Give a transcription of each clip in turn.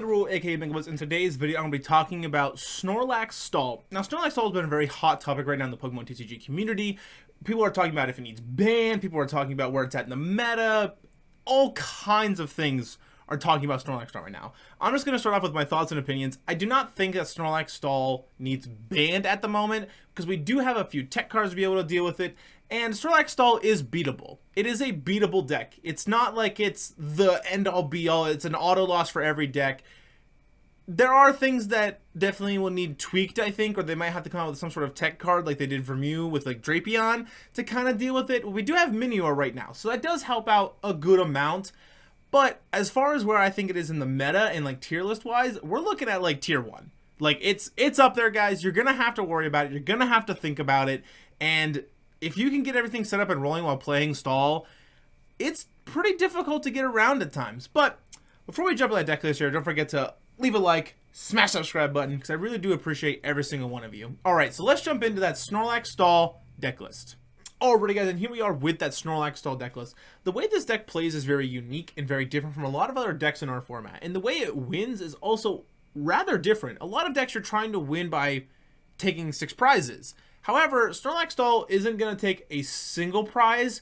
Rule, aka Binglebus. In today's video, I'm going to be talking about Snorlax Stall. Now, Snorlax Stall has been a very hot topic right now in the Pokemon TCG community. People are talking about if it needs banned, people are talking about where it's at in the meta, all kinds of things are talking about Snorlax Stall right now. I'm just going to start off with my thoughts and opinions. I do not think that Snorlax Stall needs banned at the moment, because we do have a few tech cards to be able to deal with it, and Snorlax Stall is beatable. It is a beatable deck. It's not like it's the end-all be-all. It's an auto loss for every deck. There are things that definitely will need tweaked, I think, or they might have to come out with some sort of tech card like they did for Mew with like Drapion to kind of deal with it. We do have Minior right now, so that does help out a good amount. But as far as where I think it is in the meta and like tier list wise, we're looking at like tier 1. Like it's up there, guys. You're gonna have to worry about it. You're gonna have to think about it. And if you can get everything set up and rolling while playing Stall, it's pretty difficult to get around at times. But before we jump into that deck list here, don't forget to leave a like, smash that subscribe button, because I really do appreciate every single one of you. Alright, so let's jump into that Snorlax Stall deck list. Alrighty guys, and here we are with that Snorlax Stall deck list. The way this deck plays is very unique and very different from a lot of other decks in our format. And the way it wins is also rather different. A lot of decks are trying to win by taking 6 prizes. However, Snorlax Stall isn't going to take a single prize.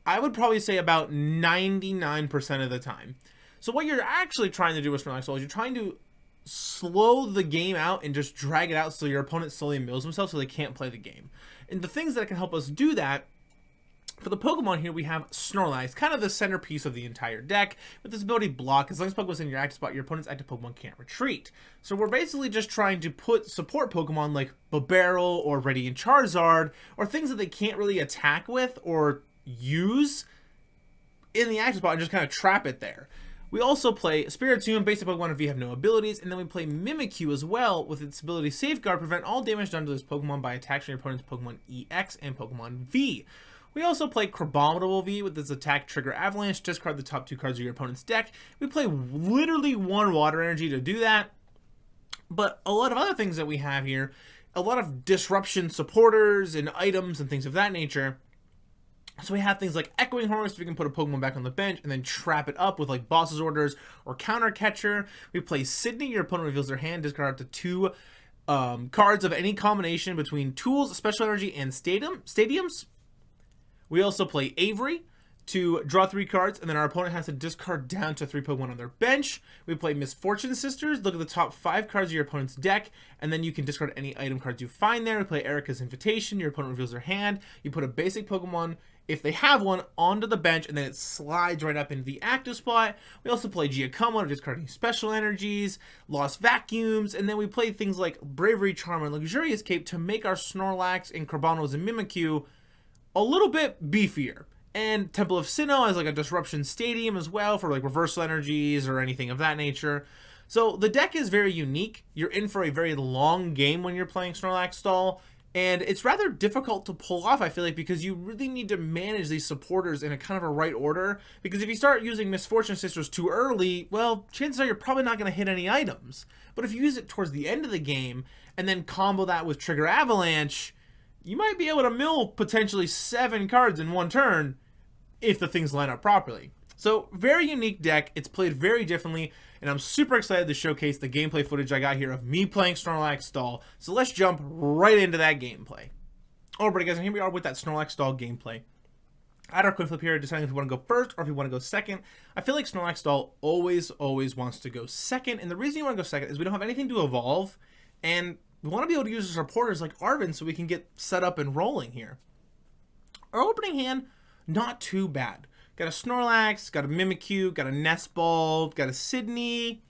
I would probably say about 99% of the time. So what you're actually trying to do with Snorlax Stall is you're trying to slow the game out and just drag it out so your opponent slowly mills themselves so they can't play the game. And the things that can help us do that, for the Pokemon here, we have Snorlax, kind of the centerpiece of the entire deck, with this ability block. As long as Pokemon's in your active spot, your opponent's active Pokemon can't retreat. So we're basically just trying to put support Pokemon like Barrel or Radiant Charizard, or things that they can't really attack with or use in the active spot and just kind of trap it there. We also play Spiritomb, basic Pokemon if you have no abilities, and then we play Mimikyu as well with its ability Safeguard, prevent all damage done to this Pokemon by attacking your opponent's Pokemon EX and Pokemon V. We also play Crabominable V with its attack trigger Avalanche, discard the top 2 cards of your opponent's deck. We play literally 1 Water Energy to do that, but a lot of other things that we have here, a lot of disruption supporters and items and things of that nature. So we have things like Echoing Horse, we can put a Pokemon back on the bench and then trap it up with like Boss's Orders or Counter Catcher. We play Sidney, your opponent reveals their hand, discard up to 2 cards of any combination between Tools, Special Energy, and Stadiums. We also play Avery to draw 3 cards, and then our opponent has to discard down to 3 Pokemon on their bench. We play Misfortune Sisters, look at the top 5 cards of your opponent's deck, and then you can discard any item cards you find there. We play Erika's Invitation, your opponent reveals their hand. You put a basic Pokemon, if they have one, onto the bench, and then it slides right up into the active spot. We also play Giacomo, discarding special energies, Lost Vacuums, and then we play things like Bravery Charm and Luxurious Cape to make our Snorlax and Carbonos and Mimikyu a little bit beefier. And Temple of Sinnoh as like a disruption stadium as well for like reversal energies or anything of that nature. So the deck is very unique. You're in for a very long game when you're playing Snorlax Stall, and it's rather difficult to pull off, I feel like, because you really need to manage these supporters in a kind of a right order. Because if you start using Misfortune Sisters too early, well, chances are you're probably not going to hit any items. But if you use it towards the end of the game and then combo that with Trigger Avalanche, you might be able to mill potentially 7 cards in one turn if the things line up properly. So, very unique deck. It's played very differently, and I'm super excited to showcase the gameplay footage I got here of me playing Snorlax Stall. So let's jump right into that gameplay. Alright guys, and here we are with that Snorlax Stall gameplay. At our quick flip here, deciding if we want to go first or if we want to go second. I feel like Snorlax Stall always wants to go second, and the reason you want to go second is we don't have anything to evolve, and we want to be able to use our supporters like Arven so we can get set up and rolling here. Our opening hand, not too bad. Got a Snorlax, got a Mimikyu, got a Nest Ball, got a Sidney,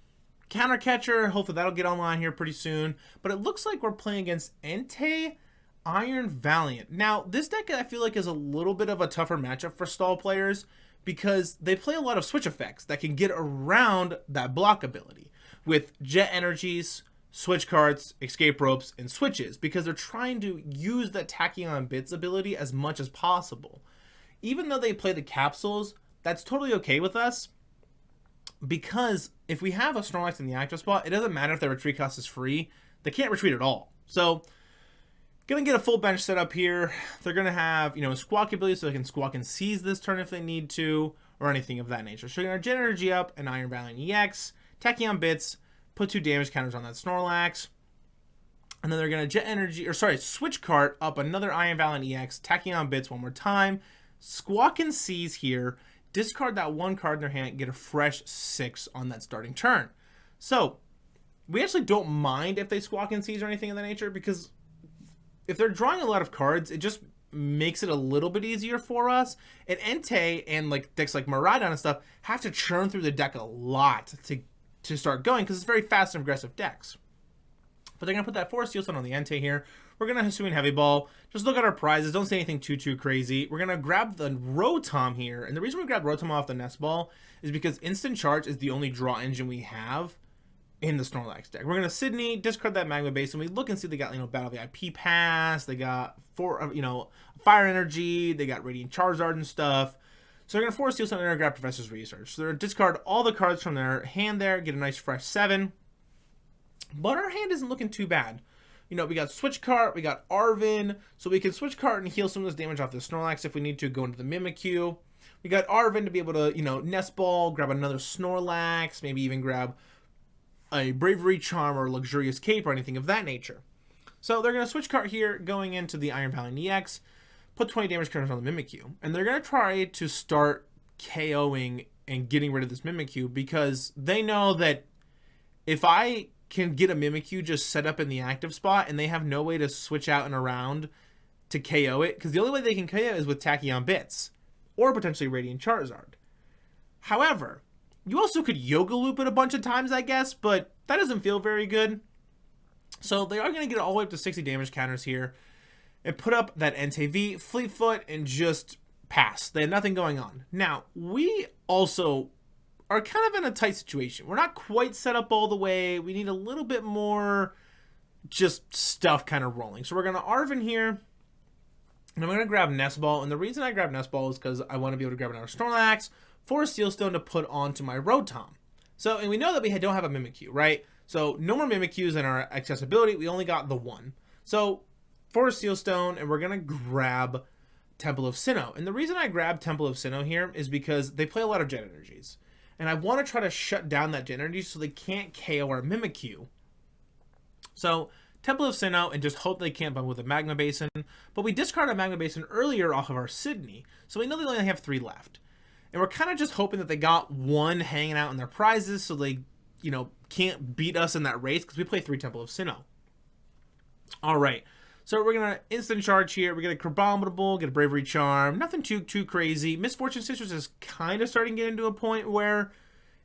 Counter Catcher. Hopefully that'll get online here pretty soon. But it looks like we're playing against Entei, Iron Valiant. Now, this deck I feel like is a little bit of a tougher matchup for Stall players because they play a lot of switch effects that can get around that block ability with Jet Energies, Switch Cards, Escape Ropes, and Switches, because they're trying to use that Tachyon Bits ability as much as possible. Even though they play the capsules, that's totally okay with us, because if we have a Snorlax in the active spot, it doesn't matter if their retreat cost is free. They can't retreat at all. So, gonna get a full bench set up here. They're gonna have, a Squawk ability so they can Squawk and Seize this turn if they need to, or anything of that nature. So you're gonna Jet Energy up an Iron Valiant EX, Tachyon Bits, put 2 damage counters on that Snorlax. And then they're going to switch cart up another Iron Valiant EX, tacking on bits one more time. Squawk and Seize here. Discard that 1 card in their hand, get a fresh 6 on that starting turn. So, we actually don't mind if they Squawk and Seize or anything of that nature, because if they're drawing a lot of cards, it just makes it a little bit easier for us. And Entei and like decks like Miraidon and stuff have to churn through the deck a lot to start going, because it's very fast and aggressive decks. But they're going to put that Forest Steel Stone on the Entei here. We're going to Hisuian Heavy Ball. Just look at our prizes. Don't say anything too crazy. We're going to grab the Rotom here. And the reason we grab Rotom off the Nest Ball is because Instant Charge is the only draw engine we have in the Snorlax deck. We're going to Sidney, discard that Magma Base, and we look and see they got, Battle VIP Pass. They got Fire Energy. They got Radiant Charizard and stuff. So they're going to Forest Steel Stone and grab Professor's Research. So they're going to discard all the cards from their hand there, get a nice fresh 7. But our hand isn't looking too bad. We got Switch Cart, we got Arven, so we can Switch Cart and heal some of this damage off the Snorlax if we need to, go into the Mimikyu. We got Arven to be able to, Nest Ball, grab another Snorlax, maybe even grab a Bravery Charm or Luxurious Cape or anything of that nature. So they're going to Switch Cart here, going into the Iron Valiant EX, put 20 damage counters on the Mimikyu. And they're going to try to start KOing and getting rid of this Mimikyu, because they know that if I can get a Mimikyu just set up in the active spot and they have no way to switch out and around to KO it, because the only way they can KO it is with Tachyon Bits or potentially Radiant Charizard. However, you also could Yoga Loop it a bunch of times, I guess, but that doesn't feel very good. So they are going to get all the way up to 60 damage counters here and put up that NTV, Fleetfoot, and just pass. They have nothing going on. Now, we also are kind of in a tight situation. We're not quite set up all the way. We need a little bit more just stuff kind of rolling. So we're going to Arven here, and I'm going to grab Nest Ball. And the reason I grab Nest Ball is because I want to be able to grab another Snorlax, Forest Steel Stone to put onto my Rotom. So, and we know that we don't have a Mimikyu, right? So no more Mimikyus in our accessibility. We only got the 1. So Forest Steel Stone, and we're going to grab Temple of Sinnoh. And the reason I grab Temple of Sinnoh here is because they play a lot of Jet Energies. And I want to try to shut down that Jet Energy so they can't KO our Mimikyu. So, Temple of Sinnoh, and just hope they can't bump with a Magma Basin. But we discarded a Magma Basin earlier off of our Sidney, so we know they only have 3 left. And we're kind of just hoping that they got 1 hanging out in their prizes so they, can't beat us in that race, because we play 3 Temple of Sinnoh. Alright, so we're going to Instant Charge here. We're going to Crabominable, get a Bravery Charm. Nothing too crazy. Misfortune Sisters is kind of starting to get into a point where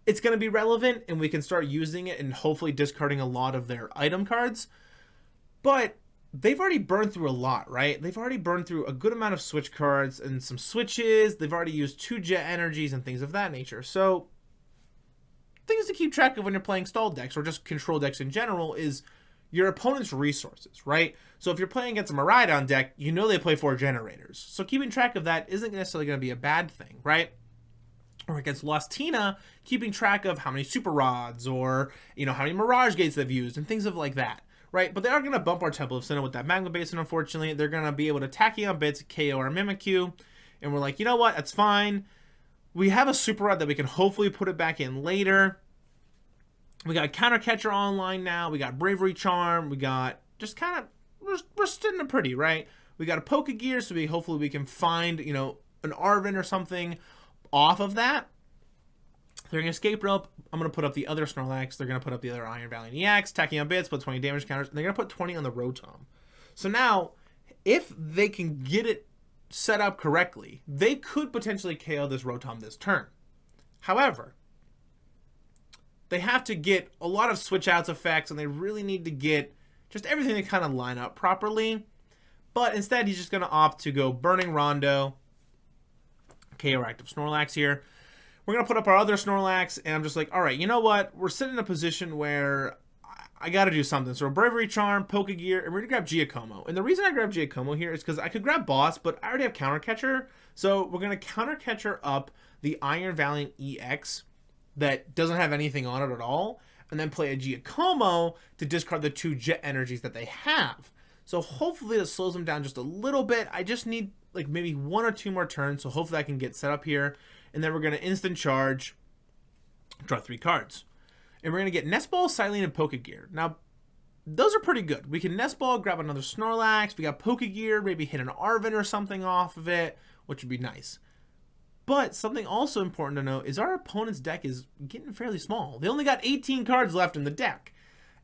it's going to be relevant, and we can start using it and hopefully discarding a lot of their item cards. But they've already burned through a lot, right? They've already burned through a good amount of switch cards and some switches. They've already used 2 Jet Energies and things of that nature. So, things to keep track of when you're playing stall decks or just control decks in general is your opponent's resources, right? So if you're playing against a Miraidon deck, you know they play 4 generators. So keeping track of that isn't necessarily going to be a bad thing, right? Or against Lost Tina, keeping track of how many Super Rods or, how many Mirage Gates they've used and things of like that, right? But they are going to bump our Temple of Sinnoh with that Magma Basin, unfortunately. They're going to be able to Tachyon Bits, KO our Mimikyu, and we're like, you know what? That's fine. We have a Super Rod that we can hopefully put it back in later. We got Counter Catcher online now. We got Bravery Charm. We got just kind of, we're sitting up pretty, right? We got a Pokegear, so hopefully we can find, an Arven or something off of that. They're going to Escape Rope. I'm going to put up the other Snorlax. They're going to put up the other Iron Valiant EX, Tachyon Bits, put 20 damage counters, and they're going to put 20 on the Rotom. So now, if they can get it set up correctly, they could potentially KO this Rotom this turn. However, they have to get a lot of switch outs effects, and they really need to get just everything to kind of line up properly. But instead, he's just going to opt to go Burning Rondo, KO active Snorlax here. We're going to put up our other Snorlax, and I'm just like, all right, you know what? We're sitting in a position where I got to do something. So Bravery Charm, Pokegear, and we're going to grab Giacomo. And the reason I grab Giacomo here is because I could grab Boss, but I already have Counter Catcher. So we're going to Counter Catcher up the Iron Valiant EX that doesn't have anything on it at all, and then play a Giacomo to discard the 2 Jet Energies that they have. So hopefully it slows them down just a little bit. I just need like maybe 1 or 2 more turns, so hopefully I can get set up here. And then we're going to Instant Charge, draw 3 cards. And we're going to get Nest Ball, Cyllene, and Pokegear. Now, those are pretty good. We can Nest Ball, grab another Snorlax. We got Pokegear, maybe hit an Arven or something off of it, which would be nice. But something also important to note is our opponent's deck is getting fairly small. They only got 18 cards left in the deck.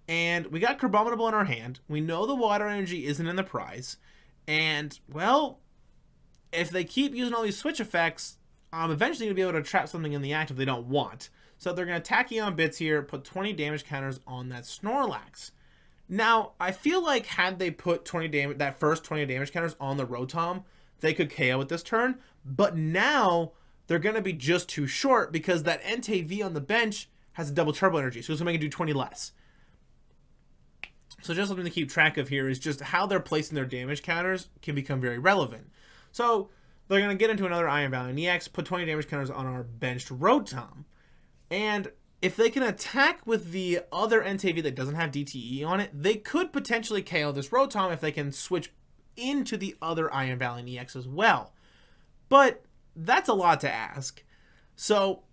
And we got Crabominable in our hand. We know the water energy isn't in the prize. And, well, if they keep using all these switch effects, I'm eventually going to be able to trap something in the active they don't want. So they're going to Tachyon Bits here, put 20 damage counters on that Snorlax. Now, I feel like had they put 20 damage, that first 20 damage counters on the Rotom, they could KO with this turn. But now they're going to be just too short because that Entei on the bench has a double turbo energy. So it's going to make it do 20 less. So just something to keep track of here is just how they're placing their damage counters can become very relevant. So they're going to get into another Iron Valiant EX, put 20 damage counters on our benched Rotom. And if they can attack with the other Entei that doesn't have DTE on it, they could potentially KO this Rotom if they can switch into the other Iron Valiant EX as well. But that's a lot to ask. So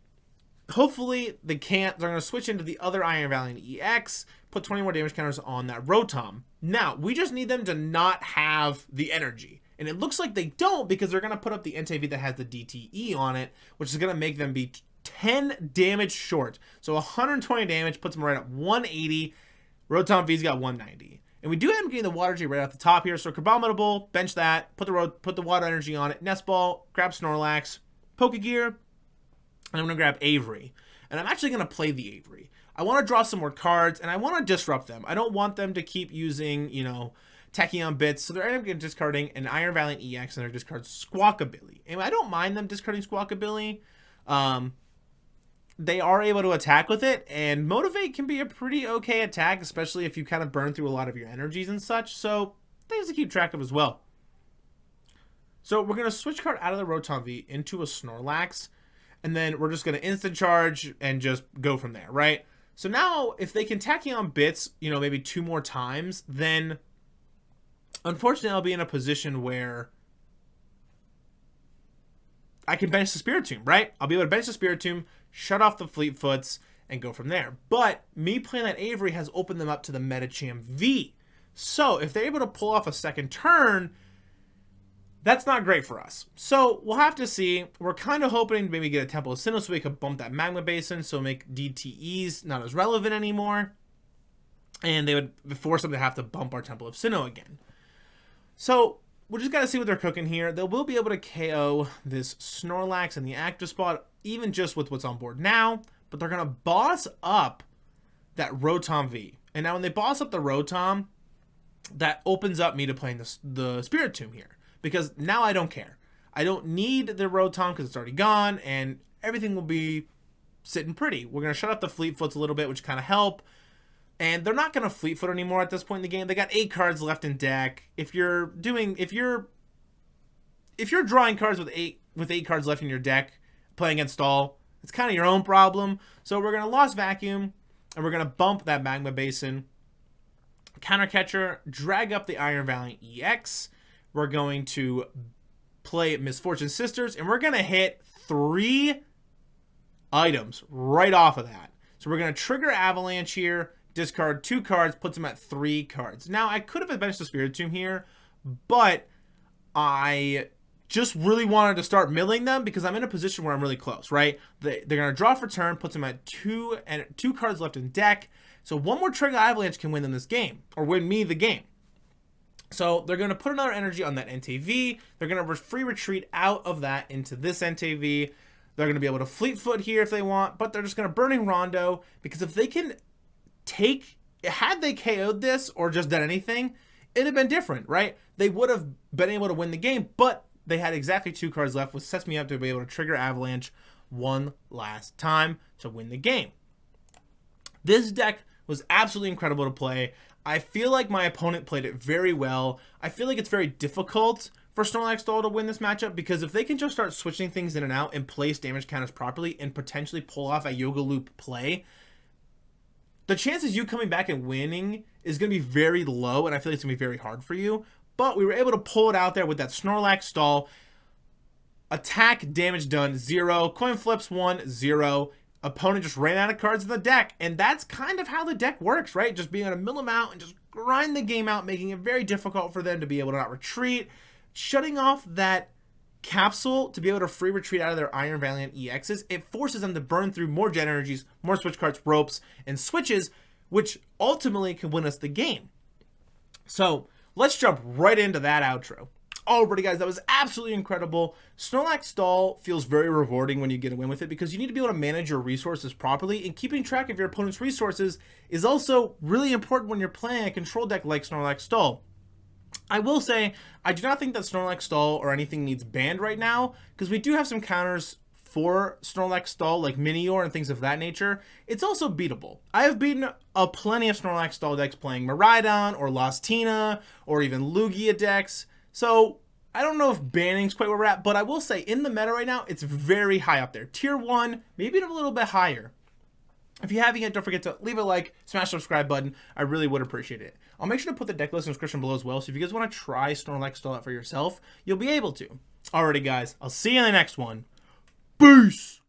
hopefully they can't. They're going to switch into the other Iron Valiant EX, put 20 more damage counters on that Rotom. Now, we just need them to not have the energy. And it looks like they don't because they're going to put up the Entei that has the DTE on it, which is going to make them be 10 damage short. So 120 damage puts them right at 180. Rotom V's got 190. And we do end up getting the water energy right off the top here. So Crabominable, bench that, put the water energy on it. Nest Ball, grab Snorlax, Pokegear, and I'm going to grab Avery. And I'm actually going to play the Avery. I want to draw some more cards, and I want to disrupt them. I don't want them to keep using, you know, Tachyon Bits. So they're end up discarding an Iron Valiant EX, and they're discard Squawkabilly. And I don't mind them discarding Squawkabilly. They are able to attack with it, and Motivate can be a pretty okay attack, especially if you kind of burn through a lot of your energies and such, so things to keep track of as well. So we're going to switch card out of the Rotom V into a Snorlax, and then we're just going to instant charge and just go from there, right? So now, if they can Tachyon Bits, you know, maybe 2 more times, then unfortunately I'll be in a position where I can bench the Spiritomb, right? I'll be able to bench the Spiritomb, shut off the Fleetfoots, and go from there. But me playing that Avery has opened them up to the Medicham V. So if they're able to pull off a second turn, that's not great for us. So we'll have to see. We're kind of hoping to maybe get a Temple of Sinnoh so we could bump that Magma Basin, so make DTEs not as relevant anymore. And they would force them to have to bump our Temple of Sinnoh again. So we just got to see what they're cooking here. They will be able to KO this Snorlax in the active spot, even just with what's on board now. But they're going to boss up that Rotom V. And now when they boss up the Rotom, that opens up me to playing the Spiritomb here. Because now I don't care. I don't need the Rotom because it's already gone. And everything will be sitting pretty. We're going to shut off the Fleetfoots a little bit, which kind of help. And they're not going to Fleetfoot anymore at this point in the game. They got 8 cards left in deck. If you're drawing cards with 8 cards left in your deck, playing against Stall, it's kind of your own problem. So we're going to Lost Vacuum, and we're going to bump that Magma Basin. Counter Catcher, drag up the Iron Valiant EX. We're going to play Misfortune Sisters, and we're going to hit 3 items right off of that. So we're going to trigger Avalanche here, discard 2 cards, puts them at 3 cards. Now, I could have benched the Spiritomb here, but I just really wanted to start milling them because I'm in a position where I'm really close, right? They're going to draw for turn, puts them at 2 cards left in deck. So one more trigger Avalanche can win them this game, or win me the game. So they're going to put another energy on that Entei. They're going to free retreat out of that into this Entei. They're going to be able to Fleetfoot here if they want, but they're just going to Burning Rondo, because if they can had they KO'd this or just done anything, it'd have been different, right? They would have been able to win the game, but they had exactly 2 cards left, which sets me up to be able to trigger Avalanche one last time to win the game. This deck was absolutely incredible to play. I feel like my opponent played it very well. I feel like it's very difficult for Snorlax Stall to win this matchup, because if they can just start switching things in and out and place damage counters properly and potentially pull off a Yoga Loop play, the chances you coming back and winning is going to be very low, and I feel like it's going to be very hard for you. But we were able to pull it out there with that Snorlax Stall. Attack damage done 0, coin flips 1, 0. opponent just ran out of cards in the deck. And that's kind of how the deck works, right? Just being able to mill them out and just grind the game out, making it very difficult for them to be able to not retreat, shutting off that capsule to be able to free retreat out of their Iron Valiant EXs. It forces them to burn through more Gen Energies, more Switch Cards, Ropes, and Switches, which ultimately can win us the game. So let's jump right into that outro. Alrighty guys, that was absolutely incredible. Snorlax Stall feels very rewarding when you get a win with it because you need to be able to manage your resources properly, and keeping track of your opponent's resources is also really important when you're playing a control deck like Snorlax Stall. I will say, I do not think that Snorlax Stall or anything needs banned right now, because we do have some counters for Snorlax Stall, like Minior and things of that nature. It's also beatable. I have beaten plenty of Snorlax Stall decks playing Miraidon or Lastina or even Lugia decks, so I don't know if banning's quite where we're at, but I will say in the meta right now, it's very high up there. Tier 1, maybe a little bit higher. If you haven't yet, don't forget to leave a like, smash the subscribe button. I really would appreciate it. I'll make sure to put the deck list in the description below as well, so if you guys want to try Snorlax Stall out for yourself, you'll be able to. Alrighty guys, I'll see you in the next one. Peace!